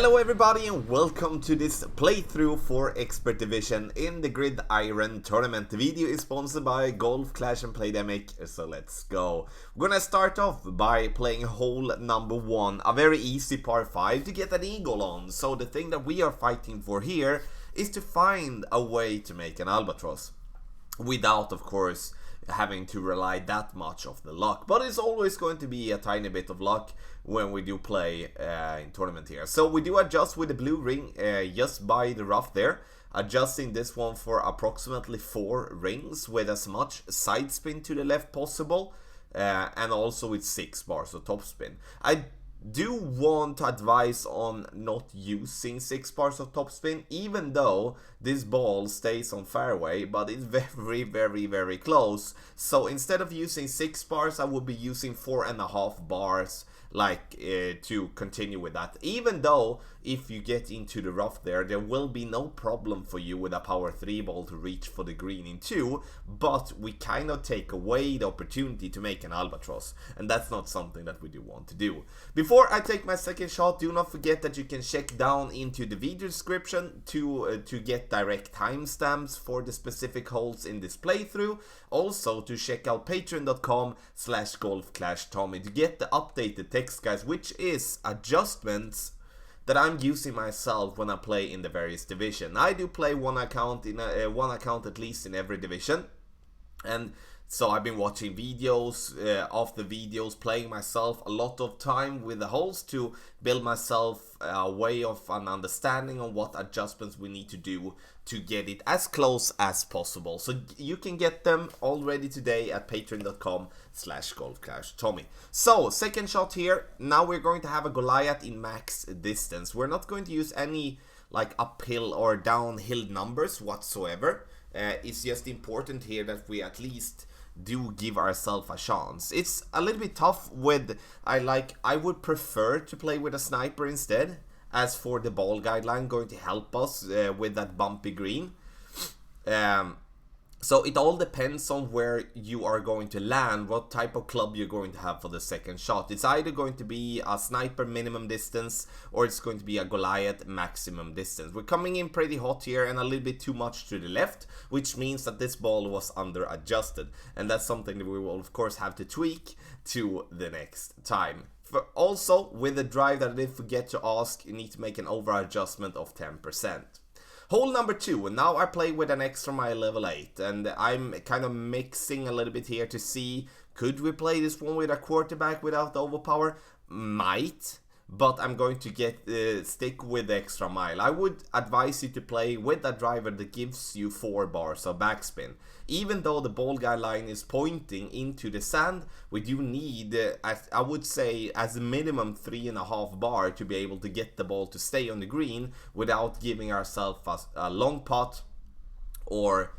Hello everybody and welcome to this playthrough for Expert Division in the Gridiron tournament. The video is sponsored by Golf Clash and Playdemic, so let's go. We're gonna start off by playing hole number 1, a very easy par 5 to get an eagle on. So the thing that we are fighting for here is to find a way to make an albatross without, of course, having to rely that much of the luck, but it's always going to be a tiny bit of luck when we do play in tournament here. So we do adjust with the blue ring just by the rough there, adjusting this one for approximately 4 rings with as much side spin to the left possible, and also with 6 bars of topspin. I do want to advise on not using 6 bars of topspin, even though this ball stays on fairway, but it's very close. So instead of using 6 bars, I would be using 4.5 bars to continue with that. Even though if you get into the rough there will be no problem for you with a power 3 ball to reach for the green in 2, but we kind of take away the opportunity to make an albatross, and that's not something that we do want to do. Before I take my second shot, do not forget that you can check down into the video description to get direct timestamps for the specific holes in this playthrough. Also to check out patreon.com/golfclashtommy to get the updated text guys, which is adjustments that I'm using myself when I play in the various division. I do play one account at least in every division, and so I've been watching videos of the videos, playing myself a lot of time with the holes to build myself a way of an understanding on what adjustments we need to do to get it as close as possible. So you can get them already today at patreon.com/golfclashtommy. So second shot here. Now we're going to have a Goliath in max distance. We're not going to use any like uphill or downhill numbers whatsoever. It's just important here that we at least do give ourselves a chance. It's a little bit tough with, I would prefer to play with a sniper instead, as for the ball guideline going to help us with that bumpy green. So it all depends on where you are going to land, what type of club you're going to have for the second shot. It's either going to be a sniper minimum distance or it's going to be a Goliath maximum distance. We're coming in pretty hot here and a little bit too much to the left, which means that this ball was under adjusted, and that's something that we will of course have to tweak to the next time. Also, with the drive that I did forget to ask, you need to make an over adjustment of 10%. Hole number 2, and now I play with an extra mile level 8, and I'm kind of mixing a little bit here to see, could we play this one with a quarterback without the overpower? Might, but I'm going to stick with the extra mile. I would advise you to play with a driver that gives you 4 bars of backspin. Even though the ball guideline is pointing into the sand, we do need, I would say, as a minimum 3.5 bar to be able to get the ball to stay on the green without giving ourselves a long putt or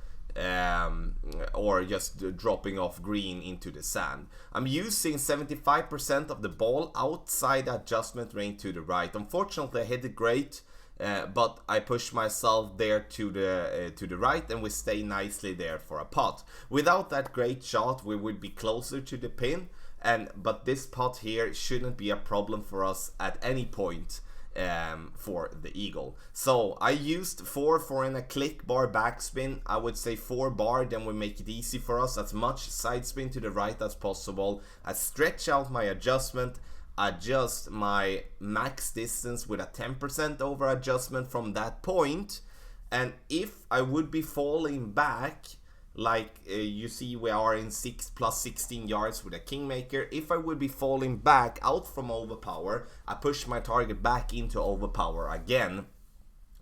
just dropping off green into the sand. I'm using 75% of the ball outside the adjustment range to the right. Unfortunately, I hit it great, but I push myself there to the right, and we stay nicely there for a putt. Without that great shot, we would be closer to the pin, but this putt here shouldn't be a problem for us at any point for the eagle. So I used 4 and a click bar backspin. I would say 4 bar, then we make it easy for us, as much side spin to the right as possible. I stretch out my adjustment, adjust my max distance with a 10% over adjustment from that point, and if I would be falling back, you see we are in 6 plus 16 yards with a kingmaker. If I would be falling back out from overpower, I push my target back into overpower again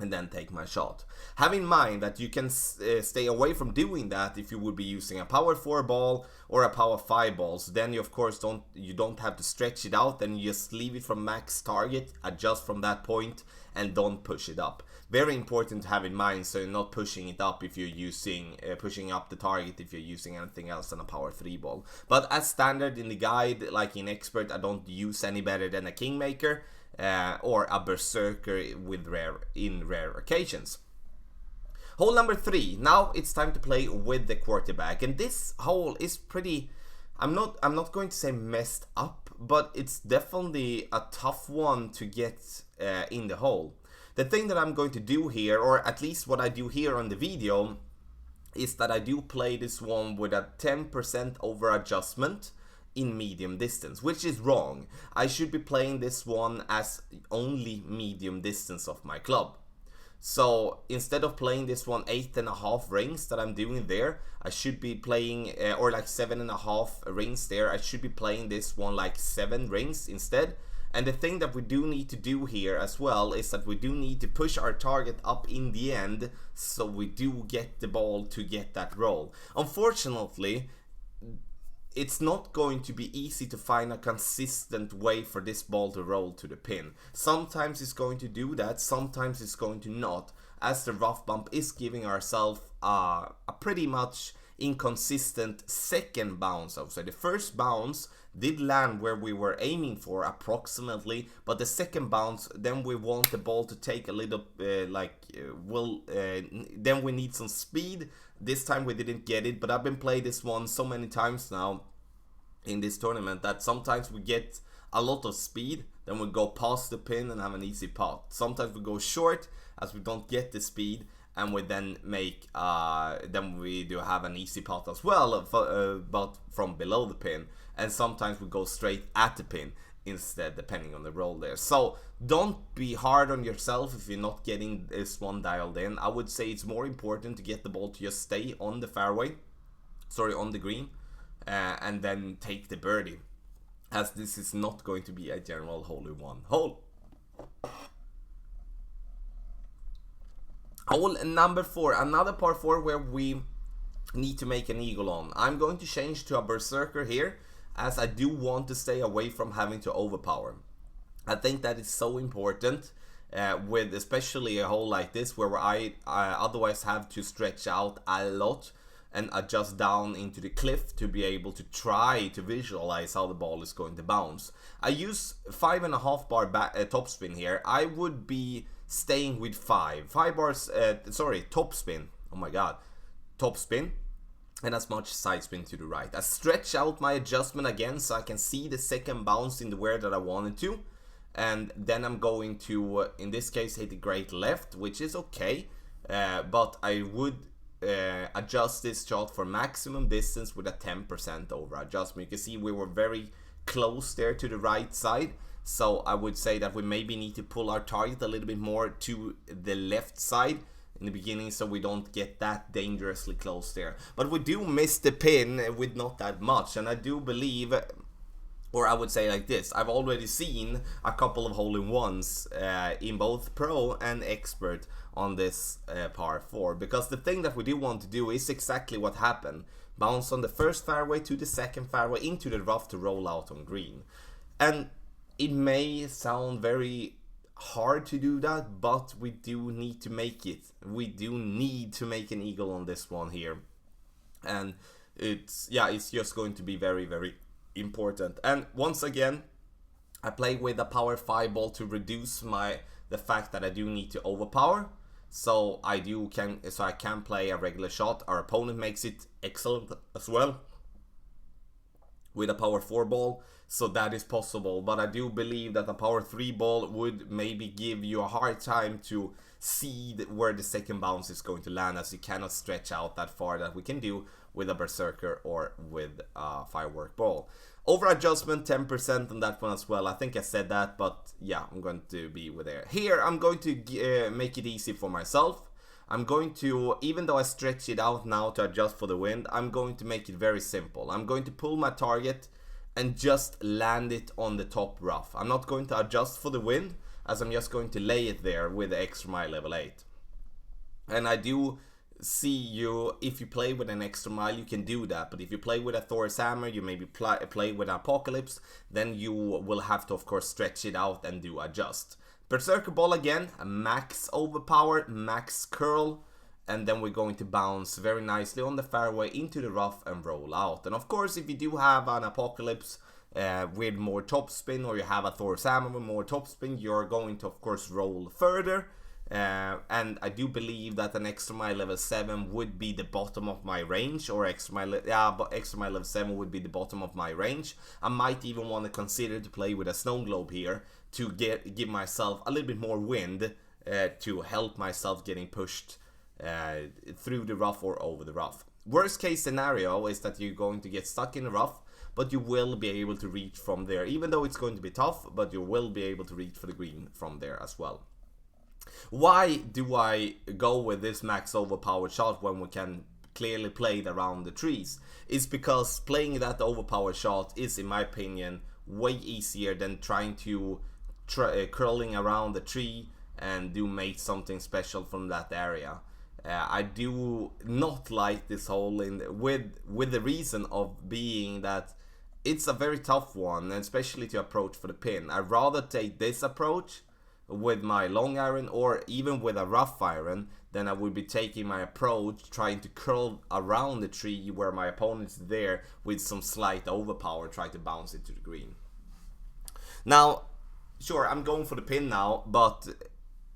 and then take my shot. Have in mind that you can stay away from doing that if you would be using a power 4 ball or a power 5 ball. So then you of course don't have to stretch it out, and you just leave it from max target, adjust from that point, and don't push it up. Very important to have in mind, so you're not pushing it up if you're using pushing up the target if you're using anything else than a power 3 ball. But as standard in the guide, like in expert, I don't use any better than a kingmaker or a berserker with rare occasions. Hole number 3. Now it's time to play with the quarterback, and this hole is pretty, I'm not going to say messed up, but it's definitely a tough one to get in the hole. The thing that I'm going to do here, or at least what I do here on the video, is that I do play this one with a 10% over adjustment in medium distance, which is wrong. I should be playing this one as only medium distance of my club. So instead of playing this one 8.5 rings that I'm doing there, I should be playing, or like 7.5 rings there, I should be playing this one like 7 rings instead. And the thing that we do need to do here as well is that we do need to push our target up in the end, so we do get the ball to get that roll. Unfortunately, it's not going to be easy to find a consistent way for this ball to roll to the pin. Sometimes it's going to do that, sometimes it's going to not, as the rough bump is giving ourselves a pretty much inconsistent second bounce. So the first bounce did land where we were aiming for approximately, but the second bounce, then we want the ball to take a little then we need some speed. This time we didn't get it, but I've been playing this one so many times now in this tournament that sometimes we get a lot of speed, then we go past the pin and have an easy pot. Sometimes we go short as we don't get the speed, and we then make then we do have an easy pot as well, but from below the pin. And sometimes we go straight at the pin instead, depending on the roll there. So don't be hard on yourself if you're not getting this one dialed in. I would say it's more important to get the ball to just stay on the fairway, on the green, and then take the birdie, as this is not going to be a general hole-in-one hole. Hole number 4, another par 4 where we need to make an eagle on. I'm going to change to a berserker here, as I do want to stay away from having to overpower. I think that is so important with especially a hole like this, where I otherwise have to stretch out a lot and adjust down into the cliff to be able to try to visualize how the ball is going to bounce. I use 5.5 bar topspin here. I would be staying with 5 bars, topspin, oh my god, topspin, and as much side spin to the right. I stretch out my adjustment again so I can see the second bounce in the where that I wanted to, and then I'm going to, in this case, hit the great left, which is okay, but I would adjust this shot for maximum distance with a 10% over adjustment. You can see we were very close there to the right side, so I would say that we maybe need to pull our target a little bit more to the left side in the beginning, so we don't get that dangerously close there. But we do miss the pin with not that much, and I do believe, or I would say like this, I've already seen a couple of hole-in-ones in both pro and expert on this par 4, because the thing that we do want to do is exactly what happened. Bounce on the first fairway to the second fairway into the rough to roll out on green. And it may sound very hard to do that, but we do need to make it. We do need to make an eagle on this one here, and it's just going to be very, very important. And once again, I play with a power 5 ball to reduce the fact that I do need to overpower, so I can play a regular shot. Our opponent makes it excellent as well with a power 4 ball, so that is possible. But I do believe that a power 3 ball would maybe give you a hard time to see where the second bounce is going to land, as you cannot stretch out that far that we can do with a berserker or with a firework ball. Over adjustment 10% on that one as well. I think I said that, but yeah, I'm going to be with there. Here I'm going to make it easy for myself. I'm going to, even though I stretch it out now to adjust for the wind, I'm going to make it very simple. I'm going to pull my target and just land it on the top rough. I'm not going to adjust for the wind, as I'm just going to lay it there with the extra mile level 8. And I do see if you play with an extra mile, you can do that. But if you play with a Thor's hammer, you maybe play with Apocalypse, then you will have to, of course, stretch it out and do adjust. Berserker ball again, a max overpower, max curl, and then we're going to bounce very nicely on the fairway into the rough and roll out. And of course, if you do have an Apocalypse with more topspin, or you have a Thor's hammer with more topspin, you're going to, of course, roll further And I do believe that an extra mile level 7 would be the bottom of my range, or extra mile level 7 would be the bottom of my range. I might even want to consider to play with a snow globe here to give myself a little bit more wind to help myself getting pushed through the rough or over the rough. Worst case scenario is that you're going to get stuck in the rough, but you will be able to reach from there, even though it's going to be tough, but you will be able to reach for the green from there as well. Why do I go with this max overpowered shot when we can clearly play it around the trees? It's because playing that overpowered shot is, in my opinion, way easier than trying to curling around the tree and make something special from that area. I do not like this hole with the reason of being that it's a very tough one, especially to approach for the pin. I'd rather take this approach with my long iron or even with a rough iron than I would be taking my approach trying to curl around the tree where my opponent's there with some slight overpower, try to bounce it to the green. Now, sure, I'm going for the pin now, but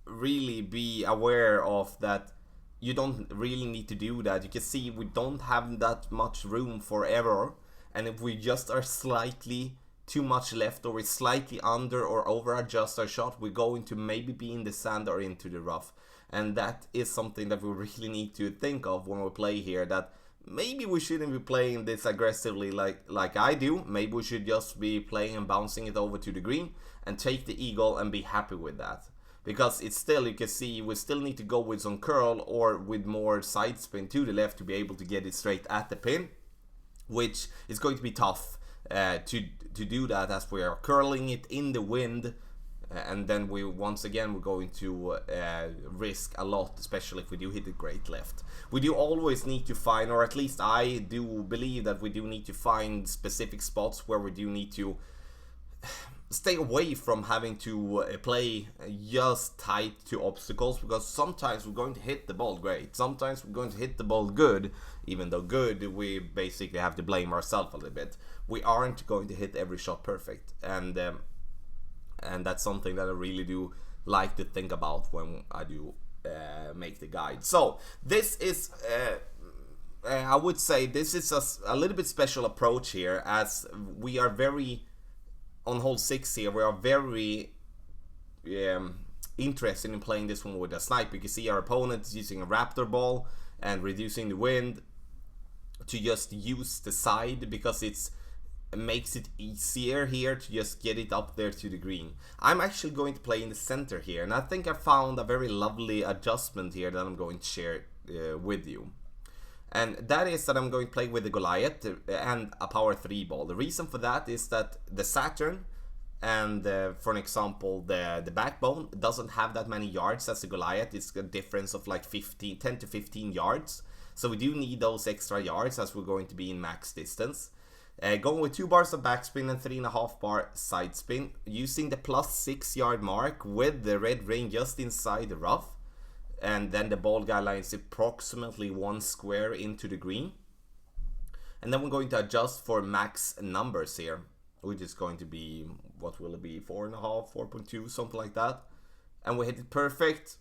really be aware of that you don't really need to do that. You can see we don't have that much room for error, and if we just are slightly too much left, or we slightly under or over adjust our shot, we're going to maybe be in the sand or into the rough. And that is something that we really need to think of when we play here, that maybe we shouldn't be playing this aggressively like I do. Maybe we should just be playing and bouncing it over to the green and take the eagle and be happy with that. Because it's still, you can see, we still need to go with some curl or with more side spin to the left to be able to get it straight at the pin, which is going to be tough to do that, as we are curling it in the wind, and then we're going to risk a lot, especially if we do hit the great left. We do always need to find, or at least I do believe that we do need to find specific spots where we do need to stay away from having to play just tight to obstacles, because sometimes we're going to hit the ball great, sometimes we're going to hit the ball good, even though good, we basically have to blame ourselves a little bit. We aren't going to hit every shot perfect, and that's something that I really do like to think about when I do make the guide. So this is I would say this is a little bit special approach here, as we are very on hole 6 here, we are very interested in playing this one with a sniper. You can see our opponent is using a raptor ball and reducing the wind to just use the side, because it makes it easier here to just get it up there to the green. I'm actually going to play in the center here, and I think I found a very lovely adjustment here that I'm going to share with you. And that is that I'm going to play with the Goliath and a power 3 ball. The reason for that is that the Saturn and for an example the backbone doesn't have that many yards as the Goliath. It's a difference of like 10 to 15 yards. So we do need those extra yards as we're going to be in max distance. Going with 2 bars of backspin and 3.5 bar side spin, using the plus 6 yard mark with the red ring just inside the rough. And then the ball guidelines approximately 1 square into the green. And then we're going to adjust for max numbers here, which is going to be, what will it be, 4.5, 4.2, something like that. And we hit it perfect.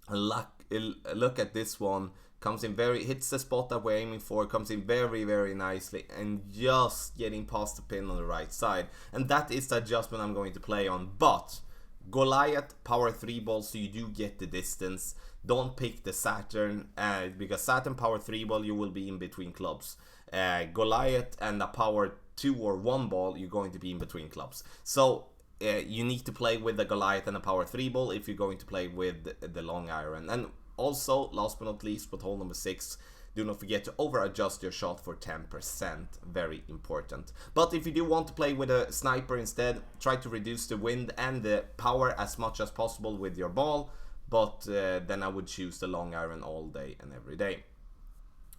Look at this one. Comes in hits the spot that we're aiming for, comes in very, very nicely, and just getting past the pin on the right side. And that is the adjustment I'm going to play on. But Goliath power 3 ball, so you do get the distance. Don't pick the Saturn, because Saturn power 3 ball, you will be in between clubs. Goliath and a power 2 or 1 ball, you're going to be in between clubs. So you need to play with the Goliath and a power 3 ball if you're going to play with the long iron. And also, last but not least, with hole number 6, do not forget to over adjust your shot for 10%, very important. But if you do want to play with a sniper instead, try to reduce the wind and the power as much as possible with your ball, but then I would choose the long iron all day and every day.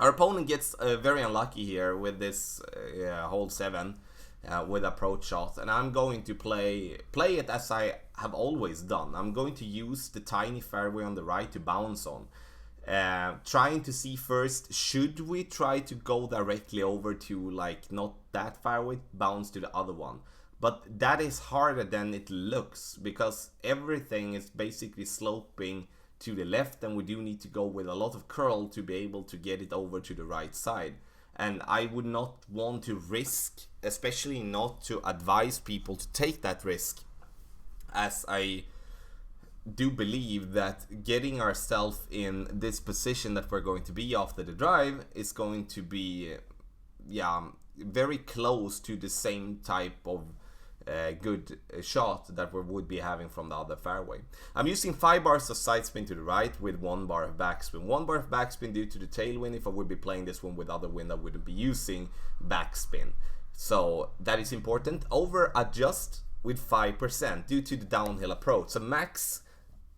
Our opponent gets very unlucky here with this hole 7 with approach shot, and I'm going to play it as I have always done. I'm going to use the tiny fairway on the right to bounce on. Trying to see first, should we try to go directly over to like not that fairway, bounce to the other one. but that is harder than it looks because everything is basically sloping to the left, and we do need to go with a lot of curl to be able to get it over to the right side. And I would not want to risk, especially not to advise people to take that risk, as I do believe that getting ourselves in this position that we're going to be after the drive is going to be very close to the same type of good shot that we would be having from the other fairway. I'm using 5 bars of side spin to the right with 1 bar of backspin. 1 bar of backspin due to the tailwind. If I would be playing this one with other wind, I wouldn't be using backspin. So that is important. Over adjust with 5% due to the downhill approach. So max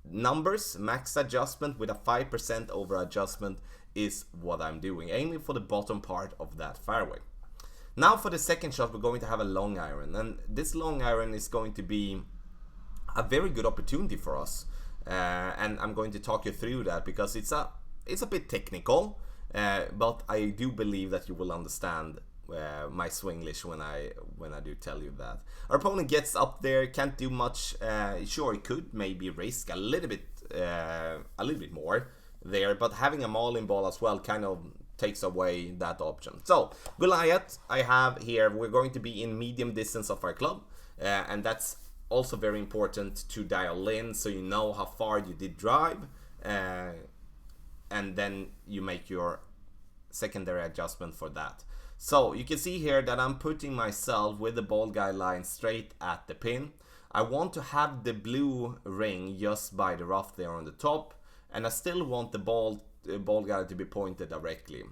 numbers, max adjustment with a 5% over adjustment is what I'm doing, aiming for the bottom part of that fairway. Now for the second shot, we're going to have a long iron, and this long iron is going to be a very good opportunity for us, and I'm going to talk you through that because it's a bit technical, but I do believe that you will understand my Swinglish when I do tell you that. Our opponent gets up there, can't do much. Sure, he could maybe risk a little bit more there, but having a mauling ball as well kind of takes away that option. So Goliath, I have here, we're going to be in medium distance of our club, and that's also very important to dial in so you know how far you did drive, and then you make your secondary adjustment for that. So you can see here that I'm putting myself with the ball guide line straight at the pin. I want to have the blue ring just by the rough there on the top, and I still want the ball guide to be pointed directly.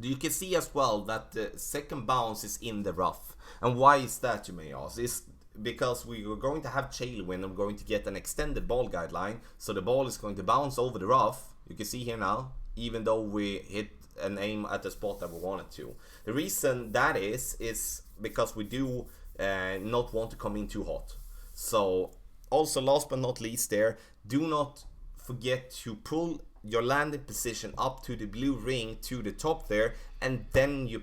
You can see as well that the second bounce is in the rough. And why is that, you may ask? It's because we are going to have tailwind and we're going to get an extended ball guide line, so the ball is going to bounce over the rough. You can see here now, even though we hit an aim at the spot that we wanted to. The reason that is because we do not want to come in too hot. So also, last but not least there, do not forget to pull your landing position up to the blue ring to the top there, and then you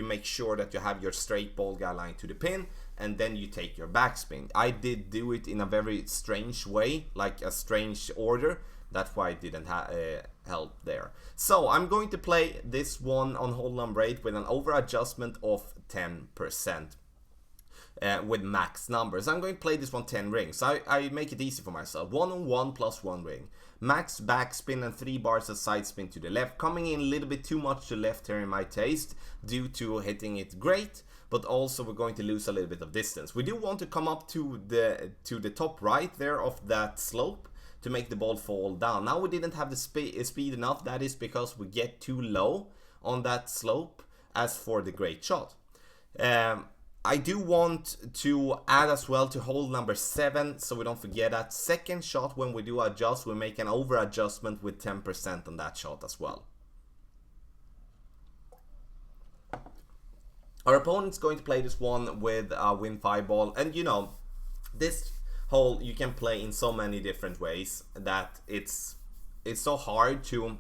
make sure that you have your straight ball guide line to the pin, and then you take your backspin. I did do it in a very strange way, like a strange order. That's why it didn't help there. So I'm going to play this one on hole number 8 with an over adjustment of 10%. With max numbers. I'm going to play this one 10 rings. I make it easy for myself. 1 on 1 plus 1 ring. Max backspin and 3 bars of side spin to the left. Coming in a little bit too much to left here in my taste due to hitting it great, but also we're going to lose a little bit of distance. We do want to come up to the top right there of that slope to make the ball fall down. Now we didn't have the speed enough. That is because we get too low on that slope as for the great shot. I do want to add as well to hole number 7, so we don't forget that second shot when we do adjust, we make an over adjustment with 10% on that shot as well. Our opponent's going to play this one with a win 5 ball, and you know, this hole you can play in so many different ways that it's so hard to,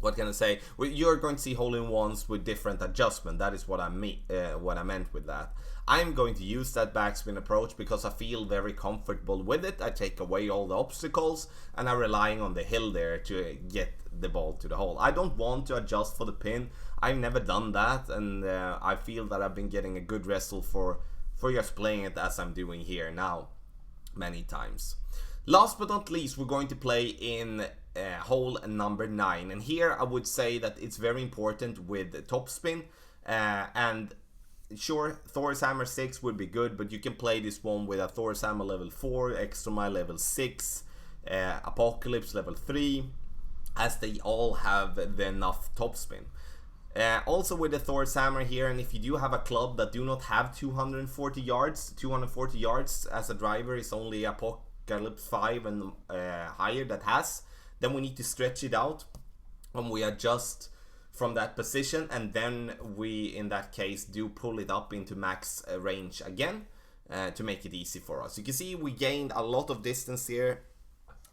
what can I say? You're going to see hole-in-ones with different adjustment. That is what I meant with that. I'm going to use that backspin approach because I feel very comfortable with it. I take away all the obstacles and I'm relying on the hill there to get the ball to the hole. I don't want to adjust for the pin. I've never done that, and I feel that I've been getting a good result for just playing it as I'm doing here now many times. Last but not least, we're going to play in hole number 9, and here I would say that it's very important with the topspin, and sure, Thor's Hammer 6 would be good, but you can play this one with a Thor's Hammer level 4, Extra Mile level 6, Apocalypse level 3, as they all have the enough topspin. Also with the Thor's Hammer here, and if you do have a club that do not have 240 yards as a driver, is only Apocalypse 5 and higher that has, then we need to stretch it out when we adjust from that position, and then we in that case do pull it up into max range again to make it easy for us. You can see we gained a lot of distance here,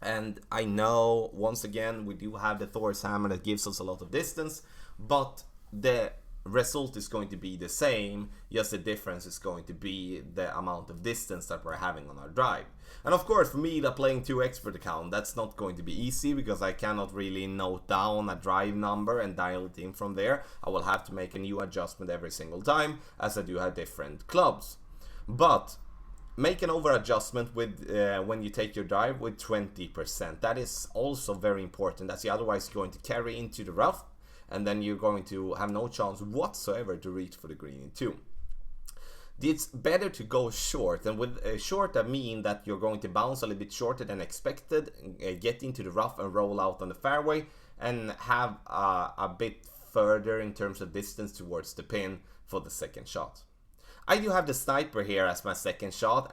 and I know once again we do have the Thor's Hammer that gives us a lot of distance, but the result is going to be the same, just the difference is going to be the amount of distance that we're having on our drive. And of course, for me, that playing 2 expert account, that's not going to be easy because I cannot really note down a drive number and dial it in from there. I will have to make a new adjustment every single time, as I do have different clubs. But make an over adjustment with when you take your drive with 20%. That is also very important, as you're otherwise going to carry into the rough, and then you're going to have no chance whatsoever to reach for the green in 2. It's better to go short, and with short I mean that you're going to bounce a little bit shorter than expected, get into the rough and roll out on the fairway, and have a bit further in terms of distance towards the pin for the second shot. I do have the sniper here as my second shot,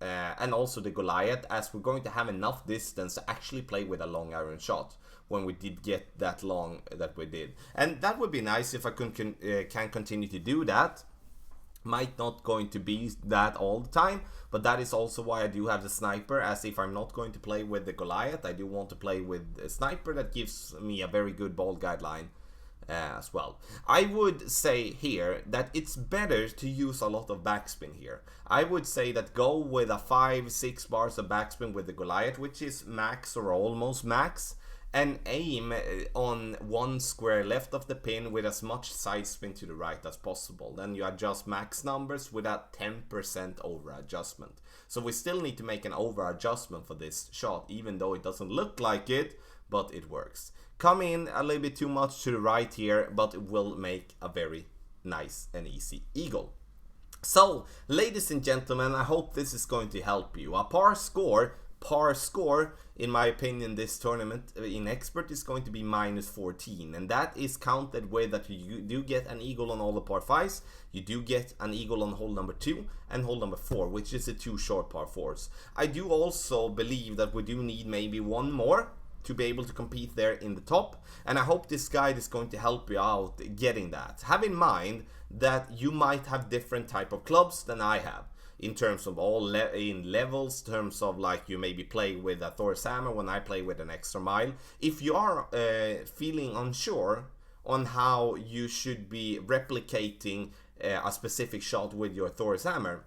and also the Goliath, as we're going to have enough distance to actually play with a long iron shot when we did get that long that we did. And that would be nice if I can continue to do that. Might not going to be that all the time, but that is also why I do have the sniper, as if I'm not going to play with the Goliath, I do want to play with a sniper that gives me a very good ball guideline as well. I would say here that it's better to use a lot of backspin here. I would say that go with a 5-6 bars of backspin with the Goliath, which is max or almost max, and aim on 1 square left of the pin with as much side spin to the right as possible. Then you adjust max numbers with a 10% over adjustment. So we still need to make an over adjustment for this shot, even though it doesn't look like it, but it works. Come in a little bit too much to the right here, but it will make a very nice and easy eagle. So, ladies and gentlemen, I hope this is going to help you. A par score, in my opinion, this tournament in expert is going to be -14, and that is counted with that you do get an eagle on all the par 5s, you do get an eagle on hole number 2 and hole number 4, which is the 2 short par 4s. I do also believe that we do need maybe one more to be able to compete there in the top, and I hope this guide is going to help you out getting that. Have in mind that you might have different type of clubs than I have, in terms of in levels, terms of like you maybe play with a Thor's hammer when I play with an extra mile. If you are feeling unsure on how you should be replicating a specific shot with your Thor's hammer,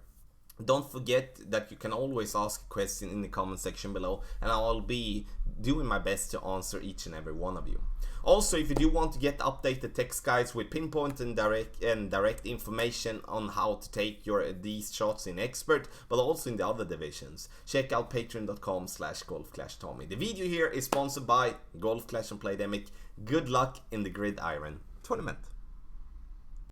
don't forget that you can always ask a question in the comment section below, and I'll be doing my best to answer each and every one of you. Also, if you do want to get updated text guides with pinpoint and direct information on how to take these shots in expert, but also in the other divisions, check out patreon.com/golfclashtommy. The video here is sponsored by Golf Clash and Playdemic. Good luck in the Gridiron tournament.